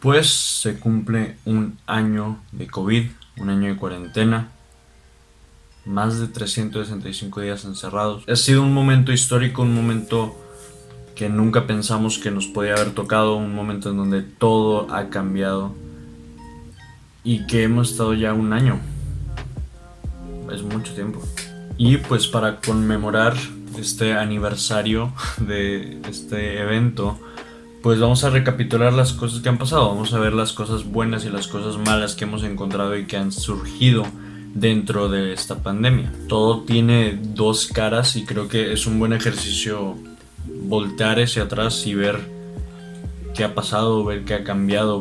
Pues se cumple un año de COVID, un año de cuarentena, más de 365 días encerrados. Ha sido un momento histórico, un momento que nunca pensamos que nos podía haber tocado, un momento en donde todo ha cambiado y que hemos estado ya un año. Es mucho tiempo. Y pues para conmemorar este aniversario de este evento, pues vamos a recapitular las cosas que han pasado, vamos a ver las cosas buenas y las cosas malas que hemos encontrado y que han surgido dentro de esta pandemia. Todo tiene dos caras y creo que es un buen ejercicio voltear hacia atrás y ver qué ha pasado, ver qué ha cambiado,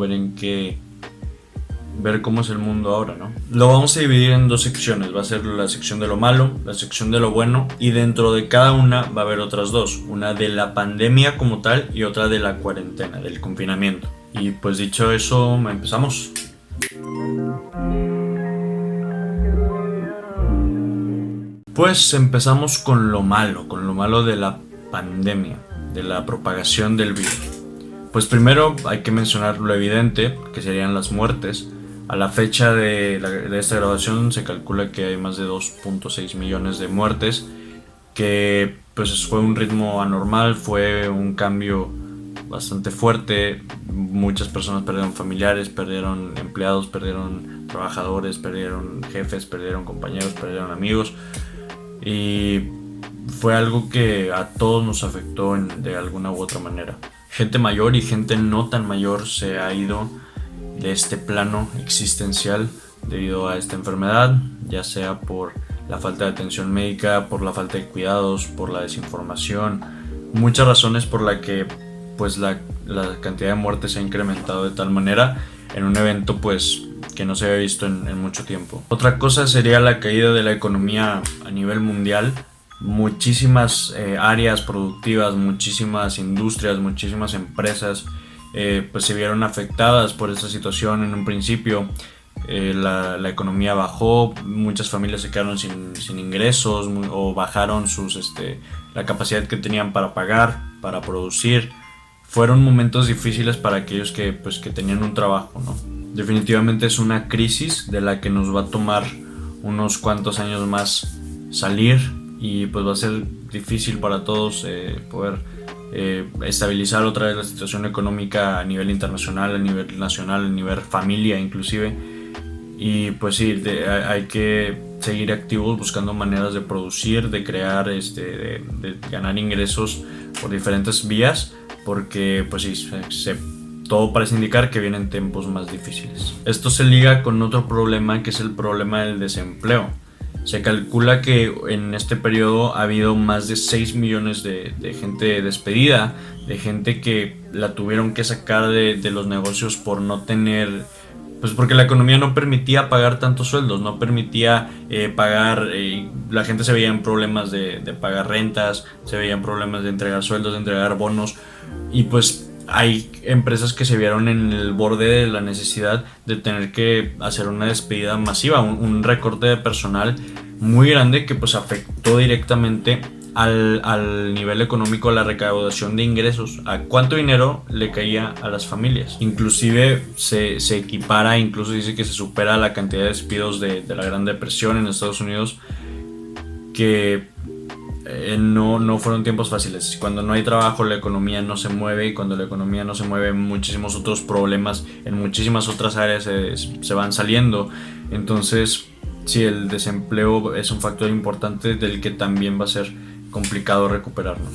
ver cómo es el mundo ahora, ¿no? Lo vamos a dividir en dos secciones, va a ser la sección de lo malo, la sección de lo bueno, y dentro de cada una va a haber otras dos, una de la pandemia como tal y otra de la cuarentena, del confinamiento. Y pues dicho eso, empezamos. Pues empezamos con lo malo de la pandemia, de la propagación del virus. Pues primero hay que mencionar lo evidente, que serían las muertes. A la fecha de esta grabación se calcula que hay más de 2.6 millones de muertes, que pues fue un ritmo anormal, fue un cambio bastante fuerte. Muchas personas perdieron familiares, perdieron empleados, perdieron trabajadores, perdieron jefes, perdieron compañeros, perdieron amigos, y fue algo que a todos nos afectó de alguna u otra manera. Gente mayor y gente no tan mayor se ha ido de este plano existencial debido a esta enfermedad, ya sea por la falta de atención médica, por la falta de cuidados, por la desinformación, muchas razones por la que pues la cantidad de muertes se ha incrementado de tal manera en un evento pues que no se había visto en mucho tiempo. Otra cosa sería la caída de la economía a nivel mundial. Muchísimas áreas productivas, muchísimas industrias, muchísimas empresas pues se vieron afectadas por esta situación en un principio. La economía bajó, muchas familias se quedaron sin ingresos o bajaron la capacidad que tenían para pagar, para producir. Fueron momentos difíciles para aquellos que tenían un trabajo, ¿no? Definitivamente es una crisis de la que nos va a tomar unos cuantos años más salir, y pues va a ser difícil para todos poder estabilizar otra vez la situación económica a nivel internacional, a nivel nacional, a nivel familia inclusive. Y pues sí, hay que seguir activos buscando maneras de producir, de crear, de ganar ingresos por diferentes vías, porque pues sí, todo parece indicar que vienen tiempos más difíciles. Esto se liga con otro problema, que es el problema del desempleo. Se calcula que en este periodo ha habido más de 6 millones de gente despedida, de gente que la tuvieron que sacar de los negocios por no tener, pues porque la economía no permitía pagar tantos sueldos, no permitía pagar, la gente se veía en problemas de pagar rentas, se veía en problemas de entregar sueldos, de entregar bonos, y pues hay empresas que se vieron en el borde de la necesidad de tener que hacer una despedida masiva, un recorte de personal muy grande que pues afectó directamente al nivel económico, a la recaudación de ingresos, a cuánto dinero le caía a las familias. Inclusive se equipara, incluso dice que se supera la cantidad de despidos de la Gran Depresión en Estados Unidos, que no fueron tiempos fáciles. Cuando no hay trabajo, la economía no se mueve, y cuando la economía no se mueve, muchísimos otros problemas en muchísimas otras áreas se van saliendo. Entonces sí, el desempleo es un factor importante del que también va a ser complicado recuperarnos.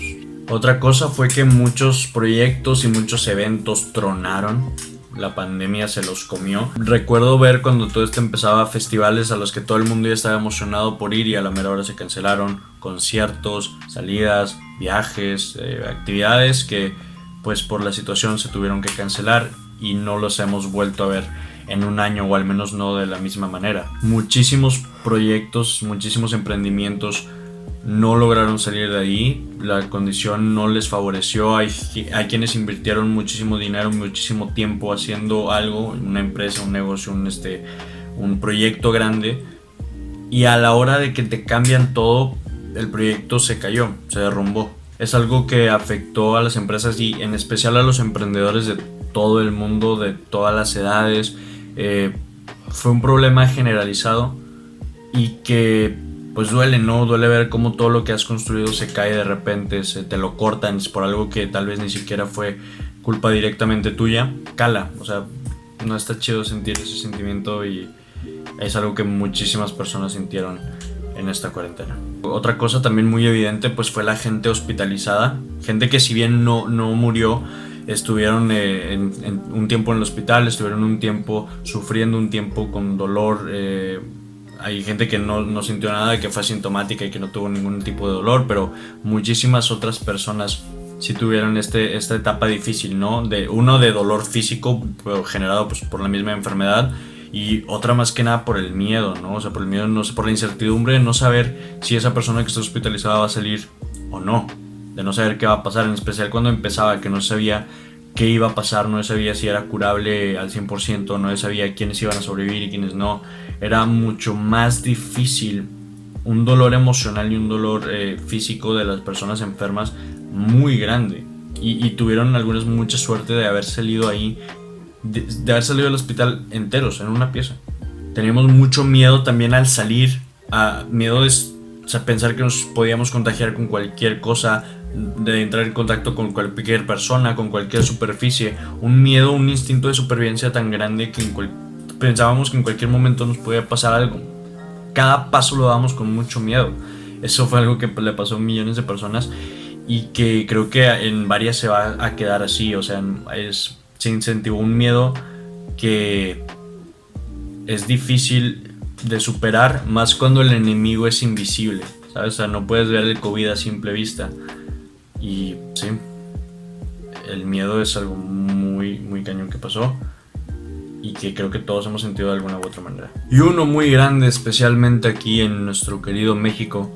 Otra cosa fue que muchos proyectos y muchos eventos tronaron. La pandemia se los comió. Recuerdo ver cuando todo esto empezaba, festivales a los que todo el mundo ya estaba emocionado por ir y a la mera hora se cancelaron. Conciertos, salidas, viajes, actividades que pues por la situación se tuvieron que cancelar y no los hemos vuelto a ver en un año, o al menos no de la misma manera. Muchísimos proyectos, muchísimos emprendimientos no lograron salir de ahí, la condición no les favoreció. Hay quienes invirtieron muchísimo dinero, muchísimo tiempo haciendo algo, una empresa, un negocio, un proyecto grande, y a la hora de que te cambian todo, el proyecto se cayó, se derrumbó. Es algo que afectó a las empresas y en especial a los emprendedores de todo el mundo, de todas las edades. Fue un problema generalizado y que pues duele, ¿no? Duele ver cómo todo lo que has construido se cae de repente, se te lo cortan por algo que tal vez ni siquiera fue culpa directamente tuya. Cala, o sea, no está chido sentir ese sentimiento y es algo que muchísimas personas sintieron en esta cuarentena. Otra cosa también muy evidente pues fue la gente hospitalizada, gente que si bien no murió, estuvieron en un tiempo en el hospital, estuvieron un tiempo sufriendo, un tiempo con dolor. Hay gente que no sintió nada, que fue asintomática y que no tuvo ningún tipo de dolor, pero muchísimas otras personas sí tuvieron esta etapa difícil, ¿no? Uno de dolor físico generado pues, por la misma enfermedad, y otra más que nada por el miedo, ¿no? O sea, por el miedo, no sé, por la incertidumbre de no saber si esa persona que está hospitalizada va a salir o no, de no saber qué va a pasar, en especial cuando empezaba, que no sabía qué iba a pasar, no sabía si era curable al 100%, no sabía quiénes iban a sobrevivir y quiénes no. Era mucho más difícil un dolor emocional y un dolor físico de las personas enfermas muy grande, y tuvieron algunos mucha suerte de haber salido ahí, de haber salido del hospital enteros en una pieza. Teníamos mucho miedo también al salir, miedo de pensar que nos podíamos contagiar con cualquier cosa, de entrar en contacto con cualquier persona, con cualquier superficie, un miedo, un instinto de supervivencia tan grande que pensábamos que en cualquier momento nos podía pasar algo. Cada paso lo dábamos con mucho miedo. Eso fue algo que le pasó a millones de personas y que creo que en varias se va a quedar así. O sea, se incentivó un miedo que es difícil de superar, más cuando el enemigo es invisible, ¿sabes? O sea, no puedes ver el COVID a simple vista. Y sí, el miedo es algo muy, muy cañón que pasó y que creo que todos hemos sentido de alguna u otra manera. Y uno muy grande, especialmente aquí en nuestro querido México,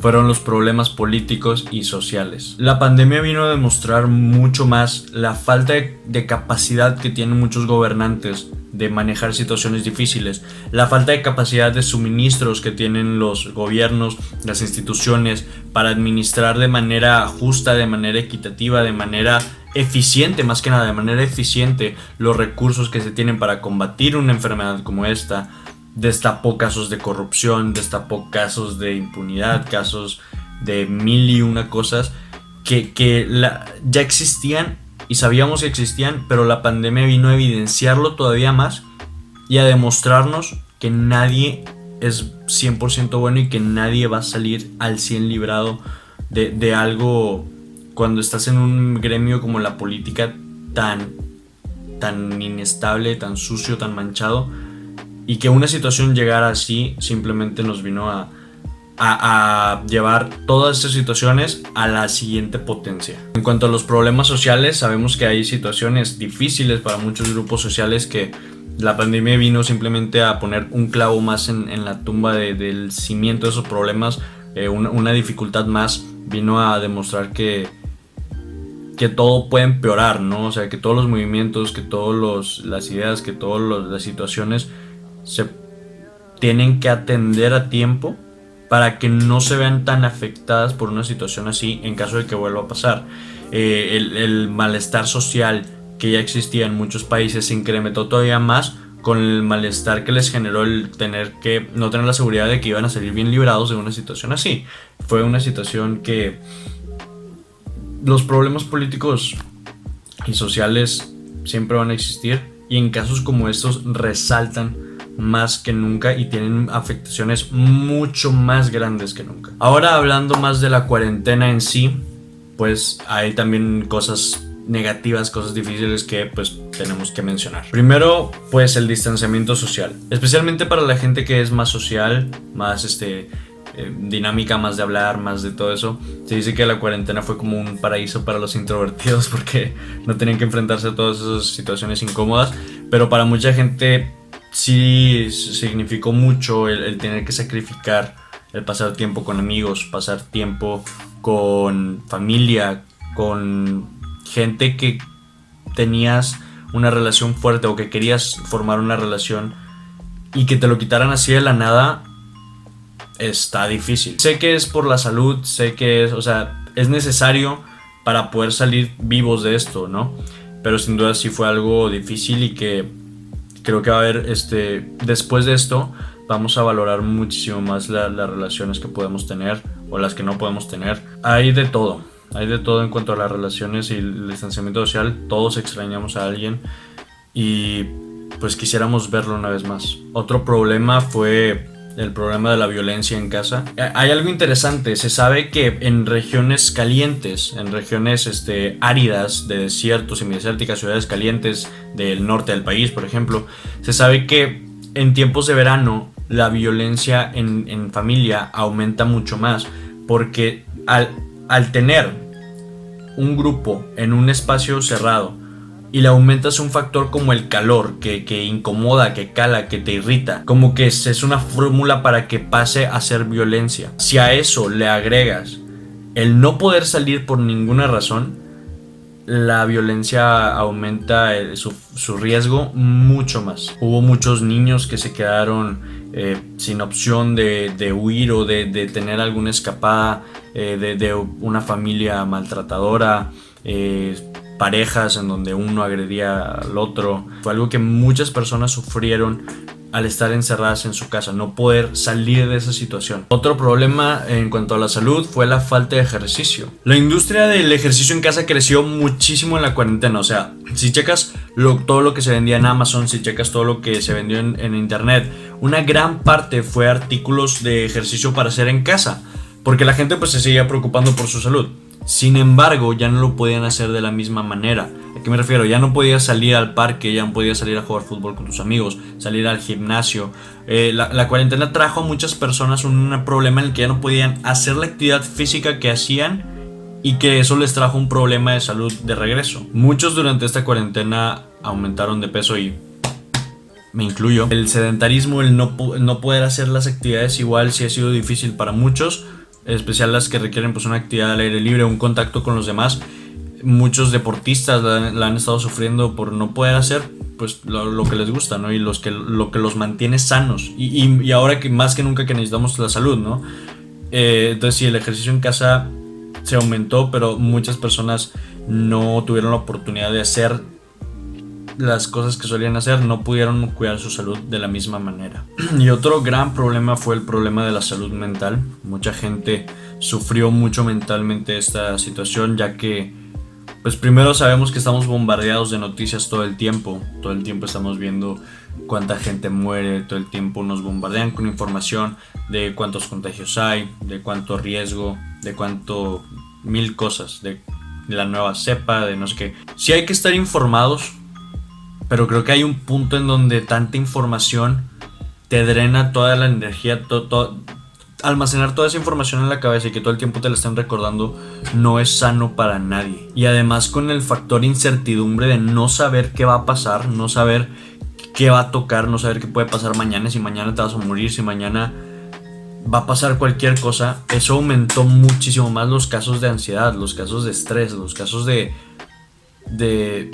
fueron los problemas políticos y sociales. La pandemia vino a demostrar mucho más la falta de capacidad que tienen muchos gobernantes de manejar situaciones difíciles, la falta de capacidad de suministros que tienen los gobiernos, las instituciones, para administrar de manera justa, de manera equitativa, de manera eficiente, más que nada, de manera eficiente los recursos que se tienen para combatir una enfermedad como esta. Destapó casos de corrupción, destapó casos de impunidad, casos de mil y una cosas que ya existían y sabíamos que existían, pero la pandemia vino a evidenciarlo todavía más y a demostrarnos que nadie es 100% bueno y que nadie va a salir al 100 librado de algo cuando estás en un gremio como la política tan inestable, tan sucio, tan manchado. Y que una situación llegara así simplemente nos vino a llevar todas esas situaciones a la siguiente potencia. En cuanto a los problemas sociales, sabemos que hay situaciones difíciles para muchos grupos sociales que la pandemia vino simplemente a poner un clavo más en la tumba del cimiento de esos problemas, una dificultad más, vino a demostrar que todo puede empeorar, ¿no? O sea, que todos los movimientos, que todas las ideas, que todas las situaciones se tienen que atender a tiempo para que no se vean tan afectadas por una situación así en caso de que vuelva a pasar. El malestar social que ya existía en muchos países se incrementó todavía más con el malestar que les generó el no tener la seguridad de que iban a salir bien librados de una situación así. Fue una situación que los problemas políticos y sociales siempre van a existir, y en casos como estos resaltan más que nunca y tienen afectaciones mucho más grandes que nunca. Ahora, hablando más de la cuarentena en sí, pues hay también cosas negativas, cosas difíciles que pues tenemos que mencionar. Primero, pues el distanciamiento social, especialmente para la gente que es más social, más dinámica, más de hablar, más de todo eso. Se dice que la cuarentena fue como un paraíso para los introvertidos porque no tenían que enfrentarse a todas esas situaciones incómodas, pero para mucha gente sí significó mucho el tener que sacrificar, el pasar tiempo con amigos, pasar tiempo con familia, con gente que tenías una relación fuerte o que querías formar una relación, y que te lo quitaran así de la nada está difícil. Sé que es por la salud, sé que es necesario para poder salir vivos de esto, ¿no? Pero pero sin duda sí fue algo difícil y que creo que va a haber, después de esto, vamos a valorar muchísimo más las relaciones que podemos tener o las que no podemos tener. Hay de todo en cuanto a las relaciones y el distanciamiento social. Todos extrañamos a alguien y pues quisiéramos verlo una vez más. Otro problema fue el problema de la violencia en casa. Hay algo interesante, se sabe que en regiones calientes, en regiones áridas, de desiertos, semidesérticas, ciudades calientes del norte del país, por ejemplo, se sabe que en tiempos de verano la violencia en familia aumenta mucho más, porque al tener un grupo en un espacio cerrado y le aumentas un factor como el calor que incomoda, que cala, que te irrita, como que es una fórmula para que pase a ser violencia. Si a eso le agregas el no poder salir por ninguna razón, la violencia aumenta su riesgo mucho más. Hubo muchos niños que se quedaron sin opción de huir o de tener alguna escapada de una familia maltratadora, parejas en donde uno agredía al otro. Fue algo que muchas personas sufrieron al estar encerradas en su casa, no poder salir de esa situación. Otro problema en cuanto a la salud fue la falta de ejercicio. La industria del ejercicio en casa creció muchísimo en la cuarentena. O sea, si checas todo lo que se vendía en Amazon, si checas todo lo que se vendió en internet, una gran parte fue artículos de ejercicio para hacer en casa, porque la gente pues se seguía preocupando por su salud. Sin embargo, ya no lo podían hacer de la misma manera. ¿A qué me refiero? Ya no podías salir al parque, ya no podías salir a jugar fútbol con tus amigos, salir al gimnasio. La cuarentena trajo a muchas personas un problema en el que ya no podían hacer la actividad física que hacían y que eso les trajo un problema de salud de regreso. Muchos durante esta cuarentena aumentaron de peso y me incluyo. El sedentarismo, el no poder hacer las actividades igual, sí ha sido difícil para muchos, en especial las que requieren pues una actividad al aire libre, un contacto con los demás. Muchos deportistas la han estado sufriendo por no poder hacer pues lo que les gusta, ¿no? Y lo que los mantiene sanos y ahora que más que nunca que necesitamos la salud, ¿no? Entonces sí, el ejercicio en casa se aumentó, pero muchas personas no tuvieron la oportunidad de hacer las cosas que solían hacer, no pudieron cuidar su salud de la misma manera. Y otro gran problema fue el problema de la salud mental. Mucha gente sufrió mucho mentalmente esta situación, ya que pues primero sabemos que estamos bombardeados de noticias todo el tiempo estamos viendo cuánta gente muere, todo el tiempo nos bombardean con información de cuántos contagios hay, de cuánto riesgo, de cuánto mil cosas, de la nueva cepa, de no sé qué. Sí hay que estar informados, pero creo que hay un punto en donde tanta información te drena toda la energía, almacenar toda esa información en la cabeza y que todo el tiempo te la estén recordando no es sano para nadie. Y además con el factor incertidumbre de no saber qué va a pasar, no saber qué va a tocar, no saber qué puede pasar mañana, si mañana te vas a morir, si mañana va a pasar cualquier cosa, eso aumentó muchísimo más los casos de ansiedad, los casos de estrés, los casos de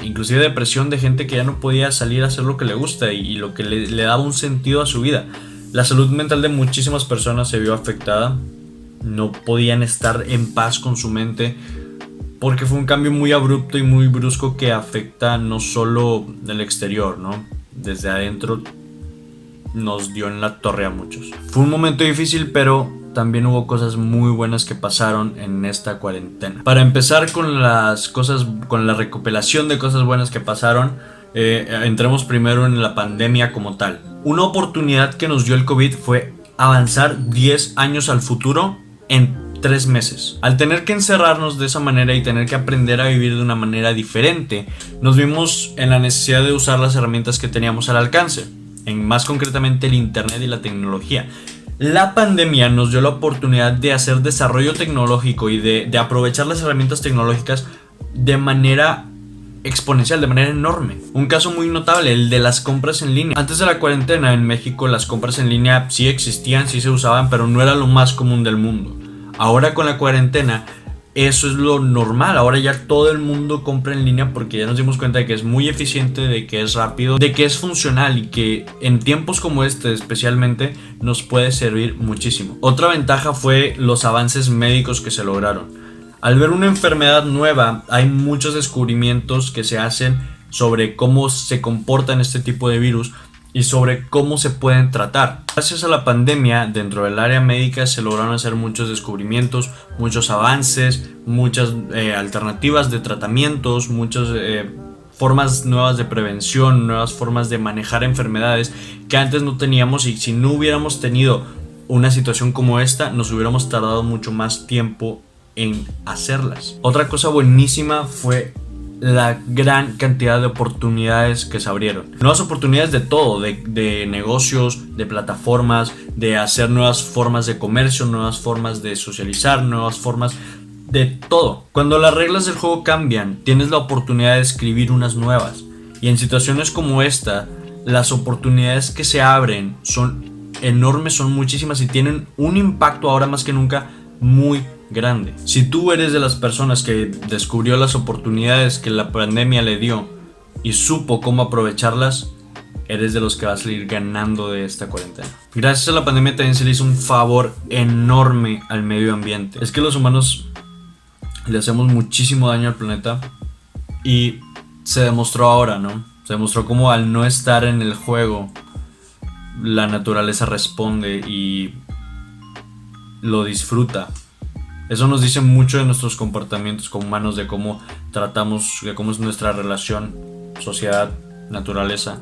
inclusive depresión, de gente que ya no podía salir a hacer lo que le gusta y lo que le daba un sentido a su vida. La salud mental de muchísimas personas se vio afectada, no podían estar en paz con su mente porque fue un cambio muy abrupto y muy brusco que afecta no solo del exterior, ¿no? Desde adentro nos dio en la torre a muchos. Fue un momento difícil, pero también hubo cosas muy buenas que pasaron en esta cuarentena. Para empezar con la recopilación de cosas buenas que pasaron, entremos primero en la pandemia como tal. Una oportunidad que nos dio el COVID fue avanzar 10 años al futuro en 3 meses. Al tener que encerrarnos de esa manera y tener que aprender a vivir de una manera diferente, nos vimos en la necesidad de usar las herramientas que teníamos al alcance, más concretamente el internet y la tecnología. La pandemia nos dio la oportunidad de hacer desarrollo tecnológico y de aprovechar las herramientas tecnológicas de manera exponencial, de manera enorme. Un caso muy notable, el de las compras en línea. Antes de la cuarentena en México las compras en línea sí existían, sí se usaban, pero no era lo más común del mundo. Ahora con la cuarentena eso es lo normal, ahora ya todo el mundo compra en línea porque ya nos dimos cuenta de que es muy eficiente, de que es rápido, de que es funcional y que en tiempos como este especialmente nos puede servir muchísimo. Otra ventaja fue los avances médicos que se lograron. Al ver una enfermedad nueva, hay muchos descubrimientos que se hacen sobre cómo se comportan este tipo de virus y sobre cómo se pueden tratar. Gracias a la pandemia, dentro del área médica se lograron hacer muchos descubrimientos, muchos avances, muchas alternativas de tratamientos, muchas formas nuevas de prevención, nuevas formas de manejar enfermedades que antes no teníamos, y si no hubiéramos tenido una situación como esta, nos hubiéramos tardado mucho más tiempo en hacerlas. Otra cosa buenísima fue la gran cantidad de oportunidades que se abrieron. Nuevas oportunidades de todo, de negocios, de plataformas, de hacer nuevas formas de comercio, nuevas formas de socializar, nuevas formas de todo. Cuando las reglas del juego cambian, tienes la oportunidad de escribir unas nuevas. Y en situaciones como esta, las oportunidades que se abren son enormes, son muchísimas y tienen un impacto ahora más que nunca muy grande. Si tú eres de las personas que descubrió las oportunidades que la pandemia le dio y supo cómo aprovecharlas, eres de los que va a salir ganando de esta cuarentena. Gracias a la pandemia también se le hizo un favor enorme al medio ambiente. Es que los humanos le hacemos muchísimo daño al planeta y se demostró ahora, ¿no? Se demostró cómo al no estar en el juego, la naturaleza responde y lo disfruta. Eso nos dice mucho de nuestros comportamientos como humanos, de cómo tratamos, de cómo es nuestra relación, sociedad, naturaleza.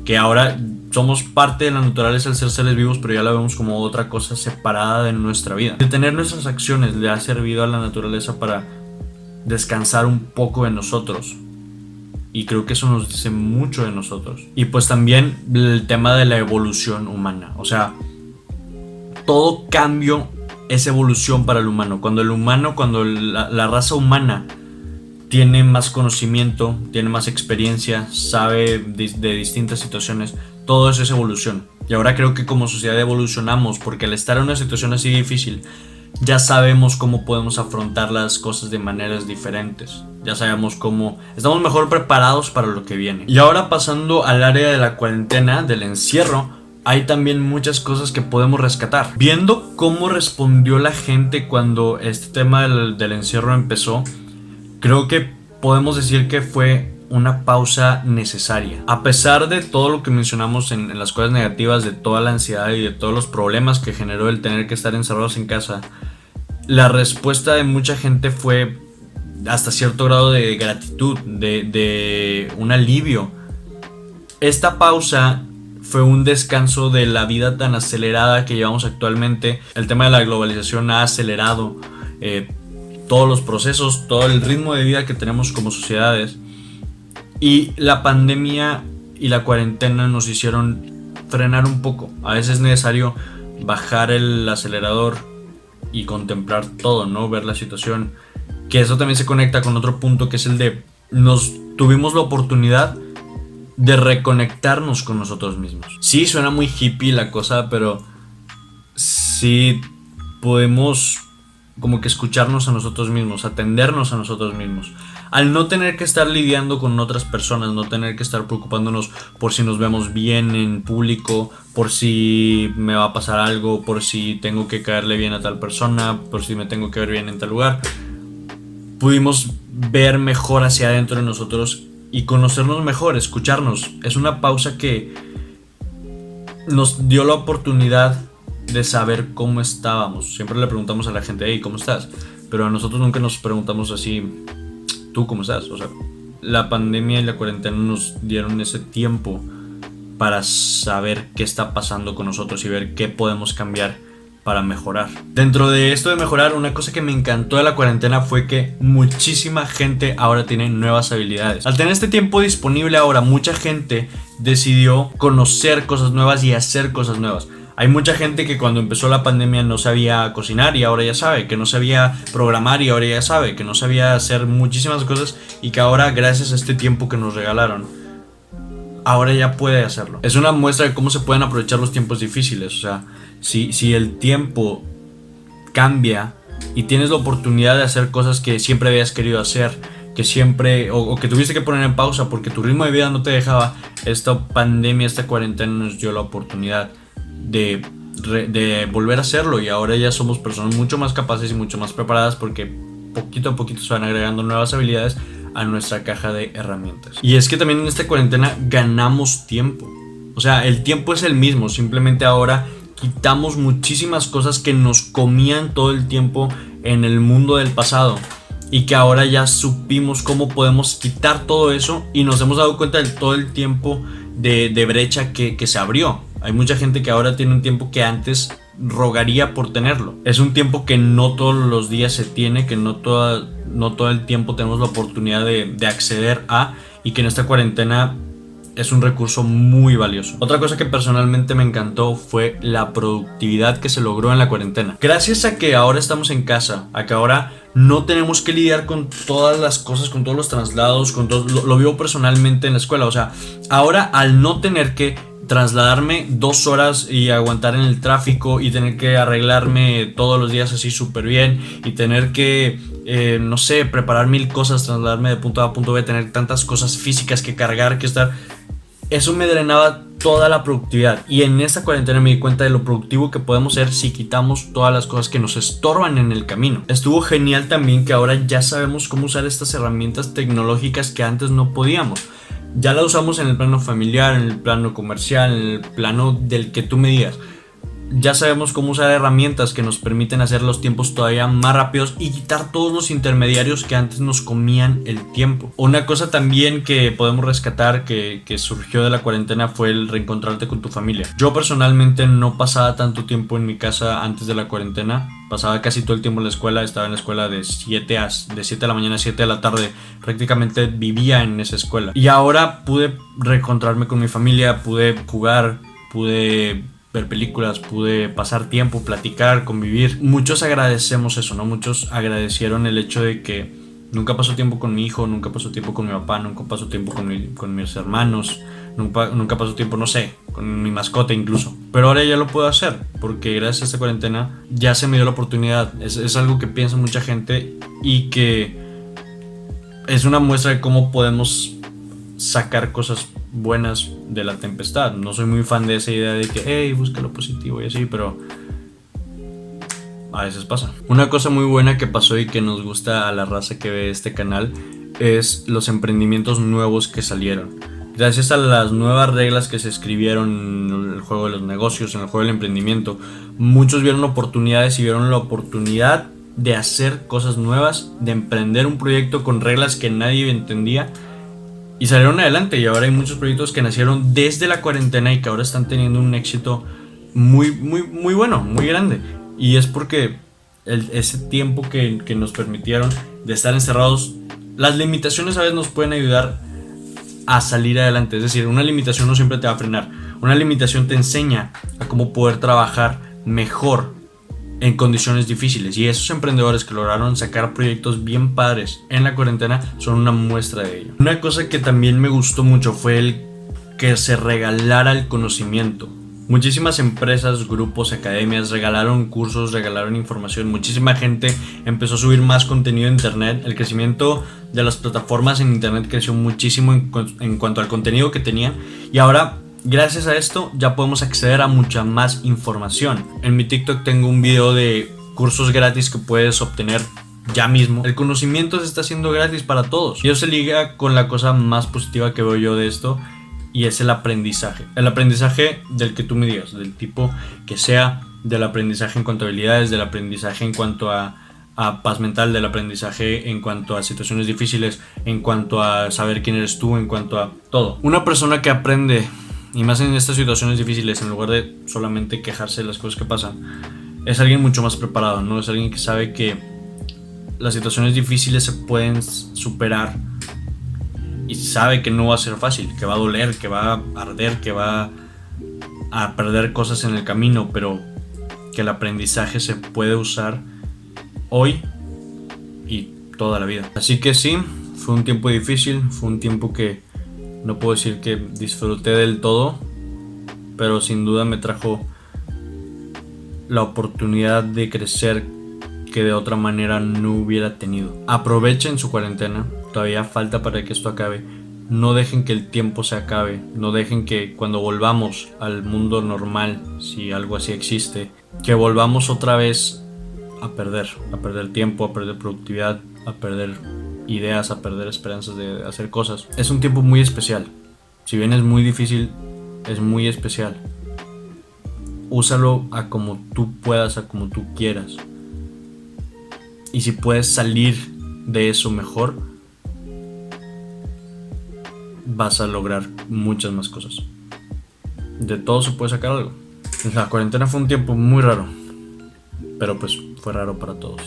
Que ahora somos parte de la naturaleza al ser seres vivos, pero ya la vemos como otra cosa separada de nuestra vida. Detener nuestras acciones le ha servido a la naturaleza para descansar un poco de nosotros. Y creo que eso nos dice mucho de nosotros. Y pues también el tema de la evolución humana. O sea, todo cambio es evolución para el humano. Cuando la raza humana tiene más conocimiento, tiene más experiencia, sabe de distintas situaciones, todo eso es evolución. Y ahora creo que como sociedad evolucionamos, porque al estar en una situación así difícil, ya sabemos cómo podemos afrontar las cosas de maneras diferentes. Ya sabemos cómo estamos mejor preparados para lo que viene. Y ahora pasando al área de la cuarentena, del encierro, hay también muchas cosas que podemos rescatar. Viendo cómo respondió la gente cuando este tema del encierro empezó, creo que podemos decir que fue una pausa necesaria. A pesar de todo lo que mencionamos en las cosas negativas, de toda la ansiedad y de todos los problemas que generó el tener que estar encerrados en casa, la respuesta de mucha gente fue hasta cierto grado de gratitud, de un alivio. Esta pausa fue un descanso de la vida tan acelerada que llevamos actualmente. El tema de la globalización ha acelerado todos los procesos, todo el ritmo de vida que tenemos como sociedades. Y la pandemia y la cuarentena nos hicieron frenar un poco. A veces es necesario bajar el acelerador y contemplar todo, ¿no? Ver la situación. Que eso también se conecta con otro punto, que es el de tuvimos la oportunidad de reconectarnos con nosotros mismos. Sí, suena muy hippie la cosa, pero sí podemos como que escucharnos a nosotros mismos, atendernos a nosotros mismos. Al no tener que estar lidiando con otras personas, no tener que estar preocupándonos por si nos vemos bien en público, por si me va a pasar algo, por si tengo que caerle bien a tal persona, por si me tengo que ver bien en tal lugar. Pudimos ver mejor hacia adentro de nosotros y conocernos mejor, escucharnos. Es una pausa que nos dio la oportunidad de saber cómo estábamos. Siempre le preguntamos a la gente, hey, ¿cómo estás? Pero a nosotros nunca nos preguntamos así, ¿tú cómo estás? O sea, la pandemia y la cuarentena nos dieron ese tiempo para saber qué está pasando con nosotros y ver qué podemos cambiar para mejorar. Dentro de esto de mejorar, una cosa que me encantó de la cuarentena fue que muchísima gente ahora tiene nuevas habilidades. Al tener este tiempo disponible ahora, mucha gente decidió conocer cosas nuevas y hacer cosas nuevas. Hay mucha gente que cuando empezó la pandemia no sabía cocinar y ahora ya sabe, que no sabía programar y ahora ya sabe, que no sabía hacer muchísimas cosas y que ahora, gracias a este tiempo que nos regalaron, ahora ya puede hacerlo. Es una muestra de cómo se pueden aprovechar los tiempos difíciles. O sea, si el tiempo cambia y tienes la oportunidad de hacer cosas que siempre habías querido hacer, que siempre o que tuviste que poner en pausa porque tu ritmo de vida no te dejaba, esta pandemia, esta cuarentena nos dio la oportunidad de volver a hacerlo, y ahora ya somos personas mucho más capaces y mucho más preparadas porque poquito a poquito se van agregando nuevas habilidades a nuestra caja de herramientas. Y es que también en esta cuarentena ganamos tiempo. O sea, el tiempo es el mismo, simplemente ahora quitamos muchísimas cosas que nos comían todo el tiempo en el mundo del pasado, y que ahora ya supimos cómo podemos quitar todo eso, y nos hemos dado cuenta de todo el tiempo de brecha que se abrió. Hay mucha gente que ahora tiene un tiempo que antes rogaría por tenerlo. Es un tiempo que no todos los días se tiene, que no todo el tiempo tenemos la oportunidad de acceder a, y que en esta cuarentena es un recurso muy valioso. Otra cosa que personalmente me encantó fue la productividad que se logró en la cuarentena. Gracias a que ahora estamos en casa, a que ahora no tenemos que lidiar con todas las cosas, con todos los traslados, con todo, lo vivo personalmente en la escuela. O sea, ahora al no tener que trasladarme 2 horas y aguantar en el tráfico y tener que arreglarme todos los días así súper bien, y tener que no sé, preparar 1000 cosas, trasladarme de punto A a punto B, tener tantas cosas físicas que cargar, que estar, eso me drenaba toda la productividad. Y en esta cuarentena me di cuenta de lo productivo que podemos ser si quitamos todas las cosas que nos estorban en el camino. Estuvo genial también que ahora ya sabemos cómo usar estas herramientas tecnológicas que antes no podíamos. Ya la usamos en el plano familiar, en el plano comercial, en el plano del que tú me digas. Ya sabemos cómo usar herramientas que nos permiten hacer los tiempos todavía más rápidos y quitar todos los intermediarios que antes nos comían el tiempo. Una cosa también que podemos rescatar que surgió de la cuarentena fue el reencontrarte con tu familia. Yo personalmente no pasaba tanto tiempo en mi casa antes de la cuarentena. Pasaba casi todo el tiempo en la escuela. Estaba en la escuela de 7 de la mañana a 7 de la tarde. Prácticamente vivía en esa escuela. Y ahora pude reencontrarme con mi familia, pude jugar, pude ver películas, pude pasar tiempo, platicar, convivir. Muchos agradecemos eso, ¿no? Muchos agradecieron el hecho de que nunca pasó tiempo con mi hijo, nunca pasó tiempo con mi papá, nunca pasó tiempo con mis hermanos, nunca pasó tiempo, no sé, con mi mascota incluso. Pero ahora ya lo puedo hacer, porque gracias a esta cuarentena ya se me dio la oportunidad. Es algo que piensa mucha gente y que es una muestra de cómo podemos sacar cosas buenas de la tempestad. No soy muy fan de esa idea de que hey, busca lo positivo y así, pero a veces pasa. Una cosa muy buena que pasó y que nos gusta a la raza que ve este canal es los emprendimientos nuevos que salieron. Gracias a las nuevas reglas que se escribieron en el juego de los negocios, en el juego del emprendimiento, muchos vieron oportunidades y vieron la oportunidad de hacer cosas nuevas, de emprender un proyecto con reglas que nadie entendía, y salieron adelante. Y ahora hay muchos proyectos que nacieron desde la cuarentena y que ahora están teniendo un éxito muy bueno, muy grande. Y es porque ese tiempo que nos permitieron de estar encerrados, las limitaciones a veces nos pueden ayudar a salir adelante. Es decir, una limitación no siempre te va a frenar. Una limitación te enseña a cómo poder trabajar mejor en condiciones difíciles, y esos emprendedores que lograron sacar proyectos bien padres en la cuarentena son una muestra de ello. Una cosa que también me gustó mucho fue el que se regalara el conocimiento. Muchísimas empresas, grupos, academias regalaron cursos, regalaron información. Muchísima gente empezó a subir más contenido en internet. El crecimiento de las plataformas en internet creció muchísimo en cuanto al contenido que tenían, y ahora gracias a esto ya podemos acceder a mucha más información. En mi TikTok tengo un video de cursos gratis que puedes obtener ya mismo. El conocimiento se está haciendo gratis para todos, y eso se liga con la cosa más positiva que veo yo de esto, y es el aprendizaje. El aprendizaje del que tú me digas, del tipo que sea, del aprendizaje en cuanto a habilidades, del aprendizaje en cuanto a paz mental, del aprendizaje en cuanto a situaciones difíciles, en cuanto a saber quién eres tú, en cuanto a todo. Una persona que aprende, y más en estas situaciones difíciles, en lugar de solamente quejarse de las cosas que pasan, es alguien mucho más preparado, ¿no? Es alguien que sabe que las situaciones difíciles se pueden superar, y sabe que no va a ser fácil, que va a doler, que va a arder, que va a perder cosas en el camino, pero que el aprendizaje se puede usar hoy y toda la vida. Así que sí, fue un tiempo difícil, fue un tiempo que no puedo decir que disfruté del todo, pero sin duda me trajo la oportunidad de crecer que de otra manera no hubiera tenido. Aprovechen su cuarentena, todavía falta para que esto acabe. No dejen que el tiempo se acabe, no dejen que cuando volvamos al mundo normal, si algo así existe, que volvamos otra vez a perder tiempo, a perder productividad, a perder ideas, a perder esperanzas de hacer cosas. Es un tiempo muy especial. Si bien es muy difícil, es muy especial. Úsalo a como tú puedas, a como tú quieras. Y si puedes salir de eso mejor, vas a lograr muchas más cosas. De todo se puede sacar algo. La cuarentena fue un tiempo muy raro, pero pues fue raro para todos.